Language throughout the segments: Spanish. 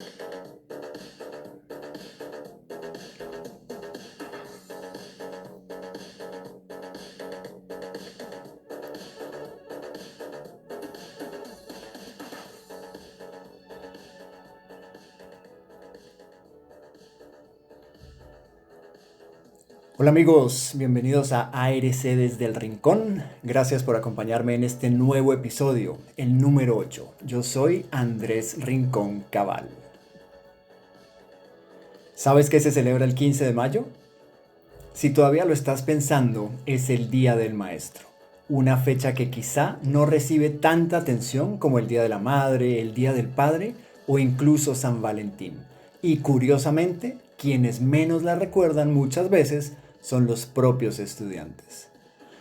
Hola amigos, bienvenidos a ARC desde el Rincón. Gracias por acompañarme en este nuevo episodio, el número 8. Yo soy Andrés Rincón Cabal. ¿Sabes qué se celebra el 15 de mayo? Si todavía lo estás pensando, es el Día del Maestro. Una fecha que quizá no recibe tanta atención como el Día de la Madre, el Día del Padre o incluso San Valentín. Y curiosamente, quienes menos la recuerdan muchas veces son los propios estudiantes.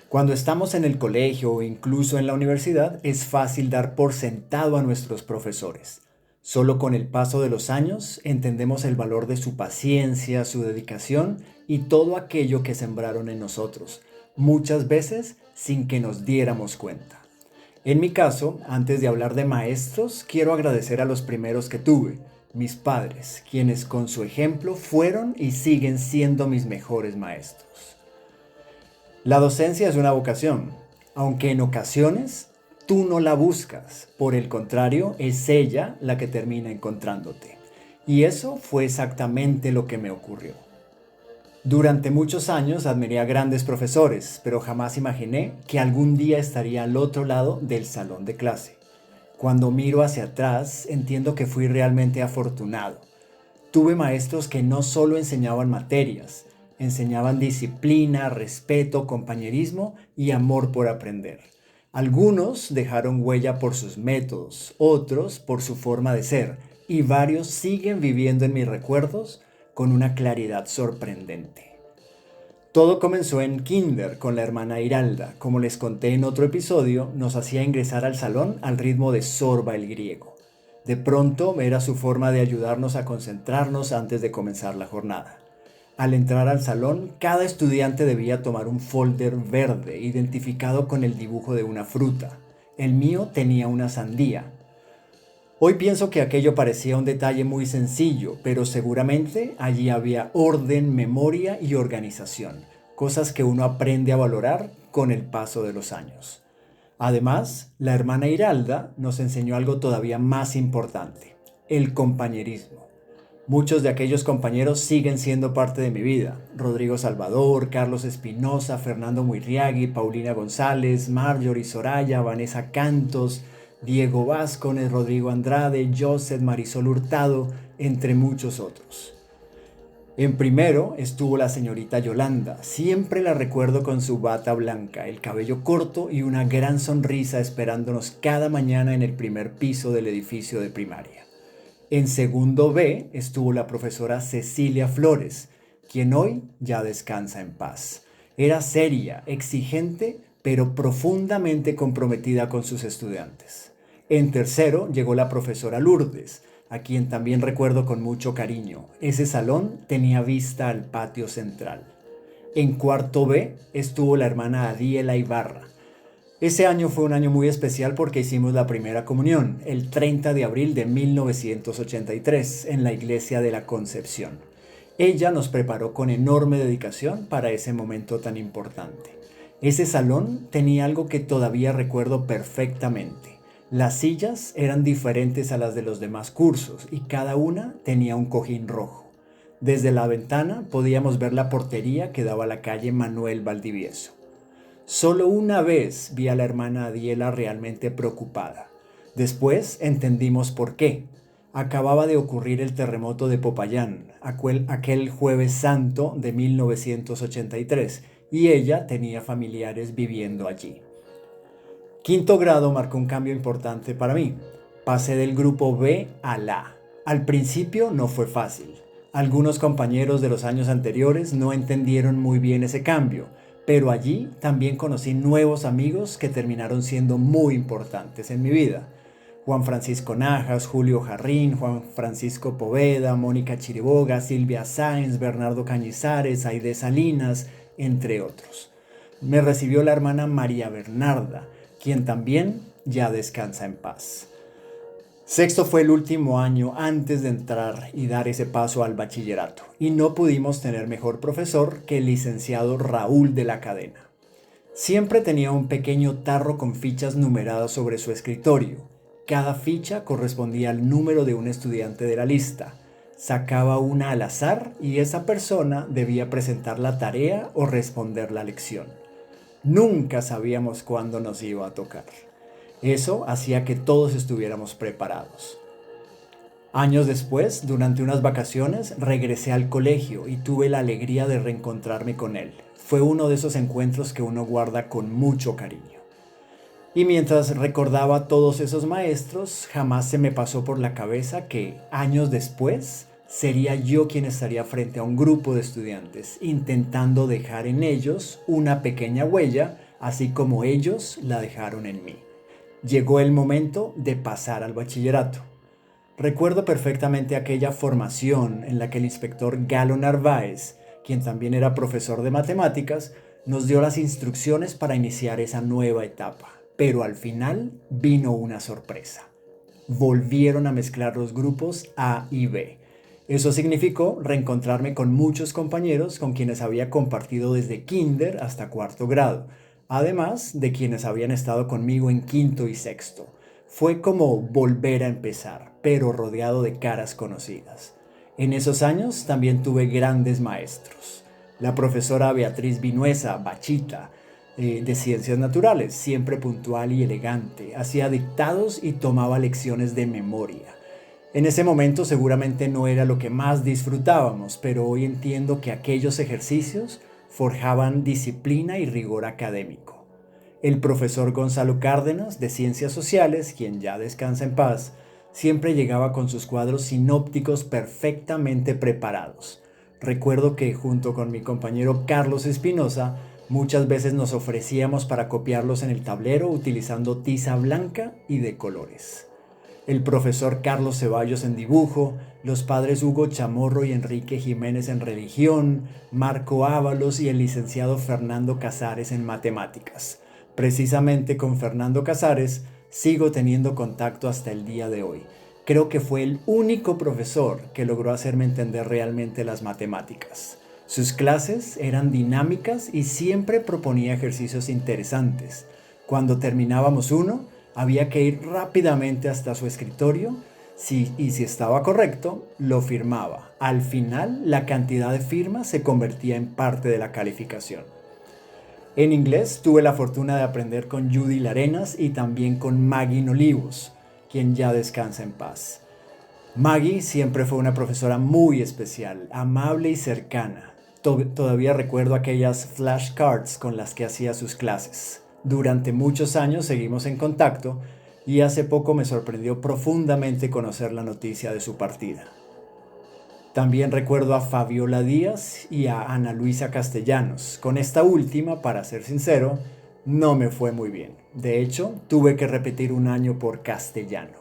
Cuando estamos en el colegio o incluso en la universidad, es fácil dar por sentado a nuestros profesores. Solo con el paso de los años entendemos el valor de su paciencia, su dedicación y todo aquello que sembraron en nosotros, muchas veces sin que nos diéramos cuenta. En mi caso, antes de hablar de maestros, quiero agradecer a los primeros que tuve, mis padres, quienes con su ejemplo fueron y siguen siendo mis mejores maestros. La docencia es una vocación, aunque en ocasiones tú no la buscas, por el contrario, es ella la que termina encontrándote. Y eso fue exactamente lo que me ocurrió. Durante muchos años admiré a grandes profesores, pero jamás imaginé que algún día estaría al otro lado del salón de clase. Cuando miro hacia atrás, entiendo que fui realmente afortunado. Tuve maestros que no solo enseñaban materias, enseñaban disciplina, respeto, compañerismo y amor por aprender. Algunos dejaron huella por sus métodos, otros por su forma de ser, y varios siguen viviendo en mis recuerdos con una claridad sorprendente. Todo comenzó en kinder con la hermana Iralda. Como les conté en otro episodio, nos hacía ingresar al salón al ritmo de Sorba el griego. De pronto era su forma de ayudarnos a concentrarnos antes de comenzar la jornada. Al entrar al salón, cada estudiante debía tomar un folder verde identificado con el dibujo de una fruta. El mío tenía una sandía. Hoy pienso que aquello parecía un detalle muy sencillo, pero seguramente allí había orden, memoria y organización, cosas que uno aprende a valorar con el paso de los años. Además, la hermana Iralda nos enseñó algo todavía más importante, el compañerismo. Muchos de aquellos compañeros siguen siendo parte de mi vida. Rodrigo Salvador, Carlos Espinosa, Fernando Muirriagui, Paulina González, Marjorie Soraya, Vanessa Cantos, Diego Vázquez, Rodrigo Andrade, Joseph Marisol Hurtado, entre muchos otros. En primero estuvo la señorita Yolanda. Siempre la recuerdo con su bata blanca, el cabello corto y una gran sonrisa esperándonos cada mañana en el primer piso del edificio de primaria. En segundo B estuvo la profesora Cecilia Flores, quien hoy ya descansa en paz. Era seria, exigente, pero profundamente comprometida con sus estudiantes. En tercero llegó la profesora Lourdes, a quien también recuerdo con mucho cariño. Ese salón tenía vista al patio central. En cuarto B estuvo la hermana Adiela Ibarra. Ese año fue un año muy especial porque hicimos la primera comunión, el 30 de abril de 1983, en la iglesia de la Concepción. Ella nos preparó con enorme dedicación para ese momento tan importante. Ese salón tenía algo que todavía recuerdo perfectamente. Las sillas eran diferentes a las de los demás cursos y cada una tenía un cojín rojo. Desde la ventana podíamos ver la portería que daba a la calle Manuel Valdivieso. Solo una vez vi a la hermana Adiela realmente preocupada. Después entendimos por qué. Acababa de ocurrir el terremoto de Popayán, aquel jueves santo de 1983, y ella tenía familiares viviendo allí. Quinto grado marcó un cambio importante para mí. Pasé del grupo B al A. Al principio no fue fácil. Algunos compañeros de los años anteriores no entendieron muy bien ese cambio, pero allí también conocí nuevos amigos que terminaron siendo muy importantes en mi vida. Juan Francisco Najas, Julio Jarrín, Juan Francisco Poveda, Mónica Chiriboga, Silvia Sáenz, Bernardo Cañizares, Aide Salinas, entre otros. Me recibió la hermana María Bernarda, quien también ya descansa en paz. Sexto fue el último año antes de entrar y dar ese paso al bachillerato, y no pudimos tener mejor profesor que el licenciado Raúl de la Cadena. Siempre tenía un pequeño tarro con fichas numeradas sobre su escritorio. Cada ficha correspondía al número de un estudiante de la lista. Sacaba una al azar y esa persona debía presentar la tarea o responder la lección. Nunca sabíamos cuándo nos iba a tocar. Eso hacía que todos estuviéramos preparados. Años después, durante unas vacaciones, regresé al colegio y tuve la alegría de reencontrarme con él. Fue uno de esos encuentros que uno guarda con mucho cariño. Y mientras recordaba a todos esos maestros, jamás se me pasó por la cabeza que, años después, sería yo quien estaría frente a un grupo de estudiantes, intentando dejar en ellos una pequeña huella, así como ellos la dejaron en mí. Llegó el momento de pasar al bachillerato. Recuerdo perfectamente aquella formación en la que el inspector Galo Narváez, quien también era profesor de matemáticas, nos dio las instrucciones para iniciar esa nueva etapa. Pero al final vino una sorpresa. Volvieron a mezclar los grupos A y B. Eso significó reencontrarme con muchos compañeros con quienes había compartido desde kinder hasta cuarto grado, además de quienes habían estado conmigo en quinto y sexto. Fue como volver a empezar, pero rodeado de caras conocidas. En esos años también tuve grandes maestros. La profesora Beatriz Vinuesa, Bachita, de Ciencias Naturales, siempre puntual y elegante, hacía dictados y tomaba lecciones de memoria. En ese momento seguramente no era lo que más disfrutábamos, pero hoy entiendo que aquellos ejercicios forjaban disciplina y rigor académico. El profesor Gonzalo Cárdenas, de Ciencias Sociales, quien ya descansa en paz, siempre llegaba con sus cuadros sinópticos perfectamente preparados. Recuerdo que junto con mi compañero Carlos Espinosa, muchas veces nos ofrecíamos para copiarlos en el tablero utilizando tiza blanca y de colores. El profesor Carlos Ceballos en dibujo, los padres Hugo Chamorro y Enrique Jiménez en religión, Marco Ábalos y el licenciado Fernando Casares en matemáticas. Precisamente con Fernando Casares sigo teniendo contacto hasta el día de hoy. Creo que fue el único profesor que logró hacerme entender realmente las matemáticas. Sus clases eran dinámicas y siempre proponía ejercicios interesantes. Cuando terminábamos uno, había que ir rápidamente hasta su escritorio y si estaba correcto, lo firmaba. Al final, la cantidad de firmas se convertía en parte de la calificación. En inglés tuve la fortuna de aprender con Judy Larenas y también con Maggie Nolivos, quien ya descansa en paz. Maggie siempre fue una profesora muy especial, amable y cercana. Todavía recuerdo aquellas flashcards con las que hacía sus clases. Durante muchos años seguimos en contacto y hace poco me sorprendió profundamente conocer la noticia de su partida. También recuerdo a Fabiola Díaz y a Ana Luisa Castellanos. Con esta última, para ser sincero, no me fue muy bien. De hecho, tuve que repetir un año por castellano.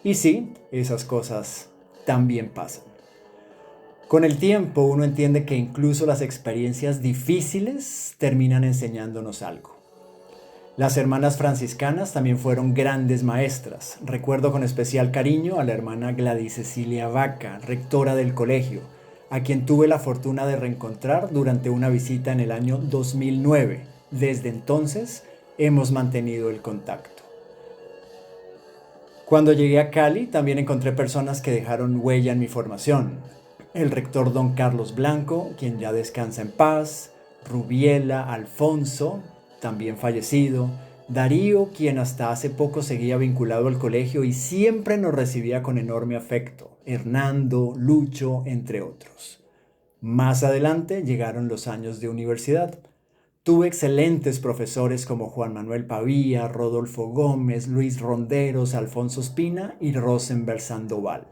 Y sí, esas cosas también pasan. Con el tiempo uno entiende que incluso las experiencias difíciles terminan enseñándonos algo. Las hermanas franciscanas también fueron grandes maestras. Recuerdo con especial cariño a la hermana Gladys Cecilia Vaca, rectora del colegio, a quien tuve la fortuna de reencontrar durante una visita en el año 2009. Desde entonces hemos mantenido el contacto. Cuando llegué a Cali también encontré personas que dejaron huella en mi formación. El rector don Carlos Blanco, quien ya descansa en paz, Rubiela, Alfonso, también fallecido, Darío, quien hasta hace poco seguía vinculado al colegio y siempre nos recibía con enorme afecto, Hernando, Lucho, entre otros. Más adelante llegaron los años de universidad. Tuve excelentes profesores como Juan Manuel Pavía, Rodolfo Gómez, Luis Ronderos, Alfonso Espina y Rosenberg Sandoval.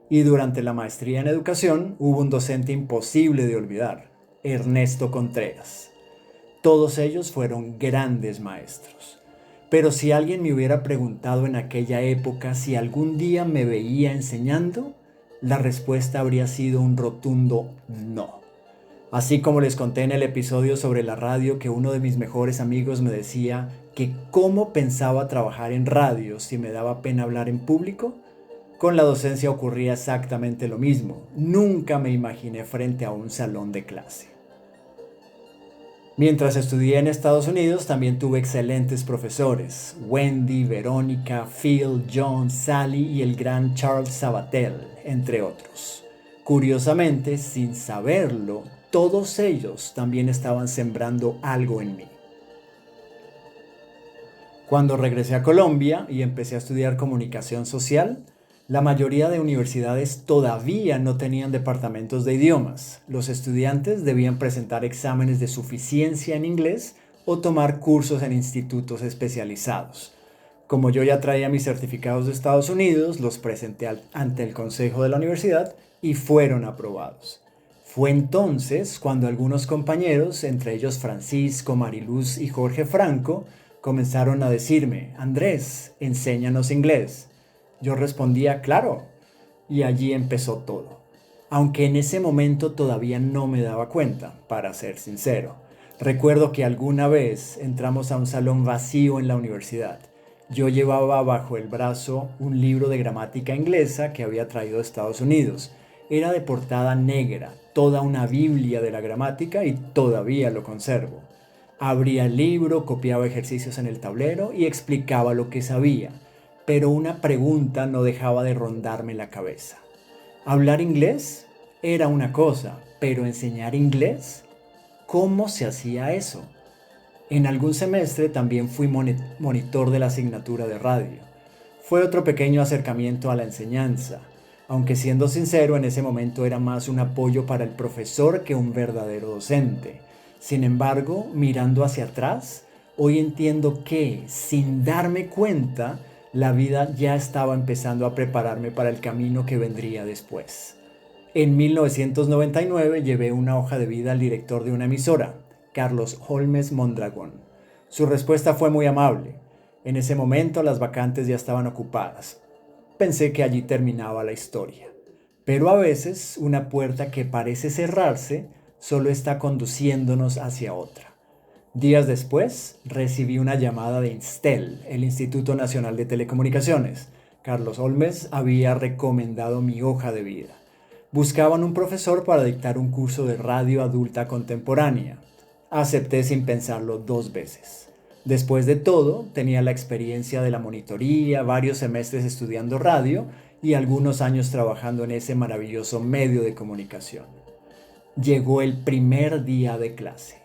Y durante la maestría en educación hubo un docente imposible de olvidar, Ernesto Contreras. Todos ellos fueron grandes maestros. Pero si alguien me hubiera preguntado en aquella época si algún día me veía enseñando, la respuesta habría sido un rotundo no. Así como les conté en el episodio sobre la radio que uno de mis mejores amigos me decía que cómo pensaba trabajar en radio si me daba pena hablar en público, Con la docencia ocurría exactamente lo mismo. Nunca me imaginé frente a un salón de clase. Mientras estudié en Estados Unidos, también tuve excelentes profesores: Wendy, Verónica, Phil, John, Sally y el gran Charles Sabatel, entre otros. Curiosamente, sin saberlo, todos ellos también estaban sembrando algo en mí. Cuando regresé a Colombia y empecé a estudiar comunicación social, la mayoría de universidades todavía no tenían departamentos de idiomas. Los estudiantes debían presentar exámenes de suficiencia en inglés o tomar cursos en institutos especializados. Como yo ya traía mis certificados de Estados Unidos, los presenté ante el consejo de la universidad y fueron aprobados. Fue entonces cuando algunos compañeros, entre ellos Francisco, Mariluz y Jorge Franco, comenzaron a decirme: Andrés, enséñanos inglés. Yo respondía: claro, y allí empezó todo. Aunque en ese momento todavía no me daba cuenta, para ser sincero. Recuerdo que alguna vez entramos a un salón vacío en la universidad. Yo llevaba bajo el brazo un libro de gramática inglesa que había traído de Estados Unidos. Era de portada negra, toda una biblia de la gramática, y todavía lo conservo. Abría el libro, copiaba ejercicios en el tablero y explicaba lo que sabía, pero una pregunta no dejaba de rondarme la cabeza. ¿Hablar inglés? Era una cosa, pero enseñar inglés, ¿cómo se hacía eso? En algún semestre también fui monitor de la asignatura de radio. Fue otro pequeño acercamiento a la enseñanza, aunque siendo sincero, en ese momento era más un apoyo para el profesor que un verdadero docente. Sin embargo, mirando hacia atrás, hoy entiendo que, sin darme cuenta, la vida ya estaba empezando a prepararme para el camino que vendría después. En 1999 llevé una hoja de vida al director de una emisora, Carlos Holmes Mondragón. Su respuesta fue muy amable. En ese momento las vacantes ya estaban ocupadas. Pensé que allí terminaba la historia. Pero a veces una puerta que parece cerrarse solo está conduciéndonos hacia otra. Días después recibí una llamada de Instel, el Instituto Nacional de Telecomunicaciones. Carlos Holmes había recomendado mi hoja de vida. Buscaban un profesor para dictar un curso de radio adulta contemporánea. Acepté sin pensarlo 2 veces. Después de todo, tenía la experiencia de la monitoría, varios semestres estudiando radio y algunos años trabajando en ese maravilloso medio de comunicación. Llegó el primer día de clase.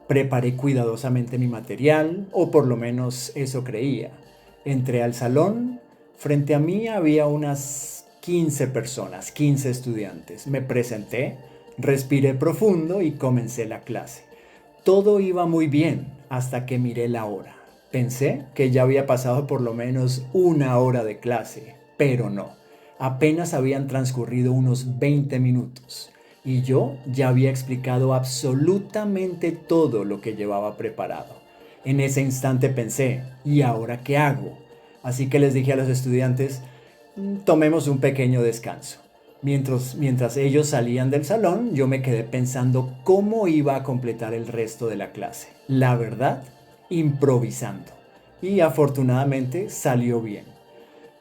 Preparé cuidadosamente mi material, o por lo menos eso creía. Entré al salón. Frente a mí había unas 15 personas, 15 estudiantes. Me presenté, respiré profundo y comencé la clase. Todo iba muy bien hasta que miré la hora. Pensé que ya había pasado por lo menos 1 hora de clase, pero no. Apenas habían transcurrido unos 20 minutos y yo ya había explicado absolutamente todo lo que llevaba preparado. En ese instante pensé: ¿y ahora qué hago? Así que les dije a los estudiantes: tomemos un pequeño descanso. Mientras ellos salían del salón, yo me quedé pensando cómo iba a completar el resto de la clase. La verdad, improvisando. Y afortunadamente salió bien.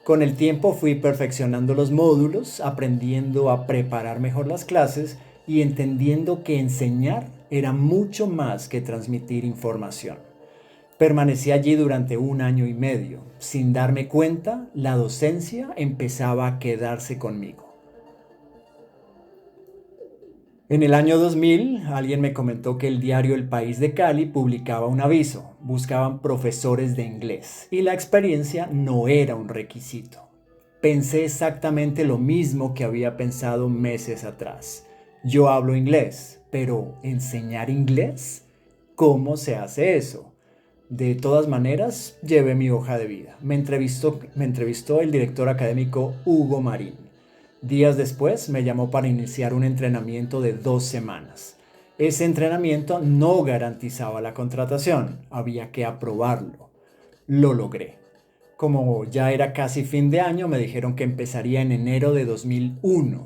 Con el tiempo fui perfeccionando los módulos, aprendiendo a preparar mejor las clases y entendiendo que enseñar era mucho más que transmitir información. Permanecí allí durante 1 año y medio. Sin darme cuenta, la docencia empezaba a quedarse conmigo. En el año 2000, alguien me comentó que el diario El País de Cali publicaba un aviso: buscaban profesores de inglés y la experiencia no era un requisito. Pensé exactamente lo mismo que había pensado meses atrás. Yo hablo inglés, pero ¿enseñar inglés? ¿Cómo se hace eso? De todas maneras, llevé mi hoja de vida. Me entrevistó el director académico Hugo Marín. Días después me llamó para iniciar un entrenamiento de 2 semanas. Ese entrenamiento no garantizaba la contratación, había que aprobarlo. Lo logré. Como ya era casi fin de año, me dijeron que empezaría en enero de 2001.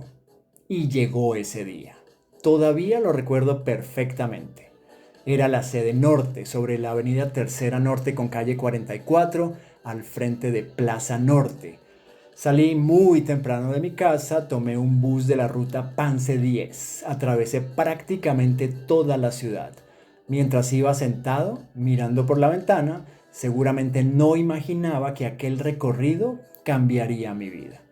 Y llegó ese día. Todavía lo recuerdo perfectamente. Era la sede norte, sobre la avenida Tercera Norte con calle 44, al frente de Plaza Norte. Salí muy temprano de mi casa, tomé un bus de la ruta Pance 10, atravesé prácticamente toda la ciudad. Mientras iba sentado, mirando por la ventana, seguramente no imaginaba que aquel recorrido cambiaría mi vida.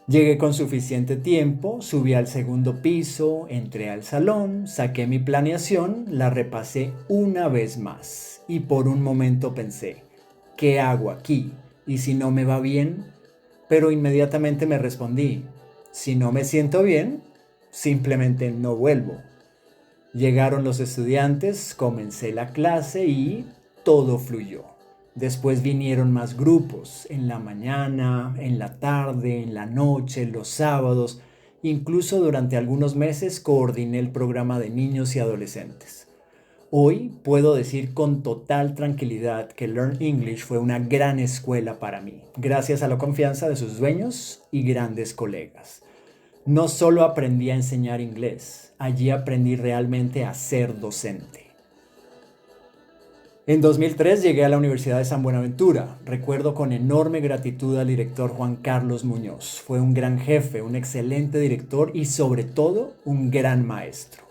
Llegué con suficiente tiempo, subí al segundo piso, entré al salón, saqué mi planeación, la repasé una vez más y por un momento pensé, ¿qué hago aquí? ¿Y si no me va bien? Pero inmediatamente me respondí, si no me siento bien, simplemente no vuelvo. Llegaron los estudiantes, comencé la clase y todo fluyó. Después vinieron más grupos, en la mañana, en la tarde, en la noche, los sábados. Incluso durante algunos meses coordiné el programa de niños y adolescentes. Hoy puedo decir con total tranquilidad que Learn English fue una gran escuela para mí, gracias a la confianza de sus dueños y grandes colegas. No solo aprendí a enseñar inglés, allí aprendí realmente a ser docente. En 2003 llegué a la Universidad de San Buenaventura. Recuerdo con enorme gratitud al director Juan Carlos Muñoz. Fue un gran jefe, un excelente director y sobre todo un gran maestro.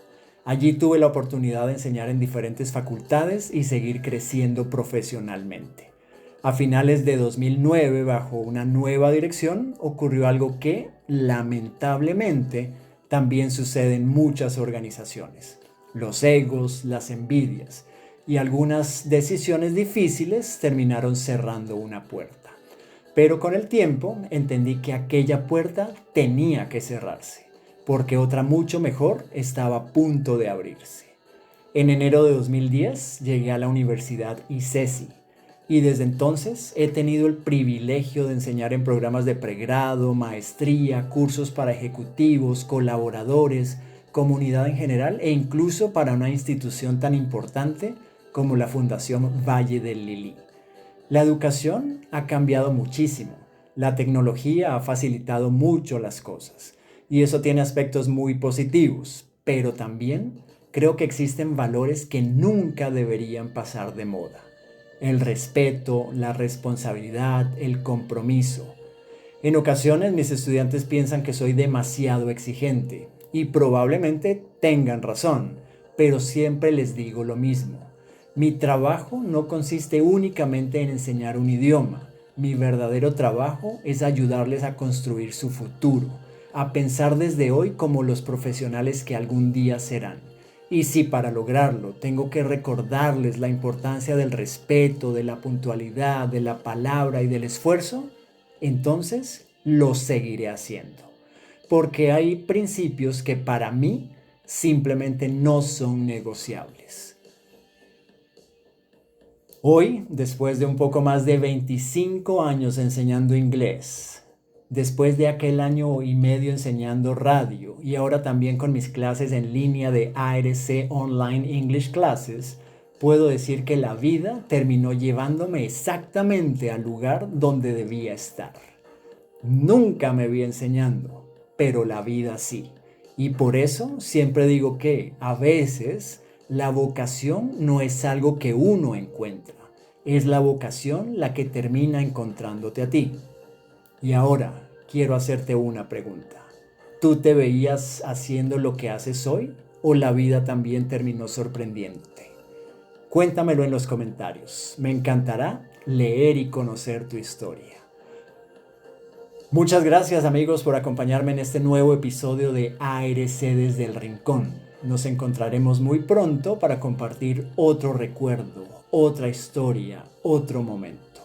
Allí tuve la oportunidad de enseñar en diferentes facultades y seguir creciendo profesionalmente. A finales de 2009, bajo una nueva dirección, ocurrió algo que, lamentablemente, también sucede en muchas organizaciones. Los egos, las envidias y algunas decisiones difíciles terminaron cerrando una puerta. Pero con el tiempo entendí que aquella puerta tenía que cerrarse, porque otra mucho mejor estaba a punto de abrirse. En enero de 2010 llegué a la Universidad ICESI y desde entonces he tenido el privilegio de enseñar en programas de pregrado, maestría, cursos para ejecutivos, colaboradores, comunidad en general e incluso para una institución tan importante como la Fundación Valle del Lilí. La educación ha cambiado muchísimo. La tecnología ha facilitado mucho las cosas y eso tiene aspectos muy positivos, pero también creo que existen valores que nunca deberían pasar de moda. El respeto, la responsabilidad, el compromiso. En ocasiones mis estudiantes piensan que soy demasiado exigente y probablemente tengan razón, pero siempre les digo lo mismo. Mi trabajo no consiste únicamente en enseñar un idioma. Mi verdadero trabajo es ayudarles a construir su futuro, a pensar desde hoy como los profesionales que algún día serán. Y si para lograrlo tengo que recordarles la importancia del respeto, de la puntualidad, de la palabra y del esfuerzo, entonces lo seguiré haciendo. Porque hay principios que para mí simplemente no son negociables. Hoy, después de un poco más de 25 años enseñando inglés, después de aquel año y medio enseñando radio y ahora también con mis clases en línea de ARC Online English Classes, puedo decir que la vida terminó llevándome exactamente al lugar donde debía estar. Nunca me vi enseñando, pero la vida sí. Y por eso siempre digo que a veces la vocación no es algo que uno encuentra, es la vocación la que termina encontrándote a ti. Y ahora quiero hacerte una pregunta. ¿Tú te veías haciendo lo que haces hoy o la vida también terminó sorprendiéndote? Cuéntamelo en los comentarios. Me encantará leer y conocer tu historia. Muchas gracias amigos por acompañarme en este nuevo episodio de ARC desde el Rincón. Nos encontraremos muy pronto para compartir otro recuerdo, otra historia, otro momento.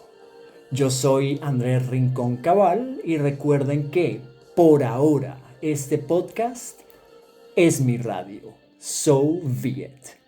Yo soy Andrés Rincón Cabal y recuerden que por ahora este podcast es mi radio. So be it.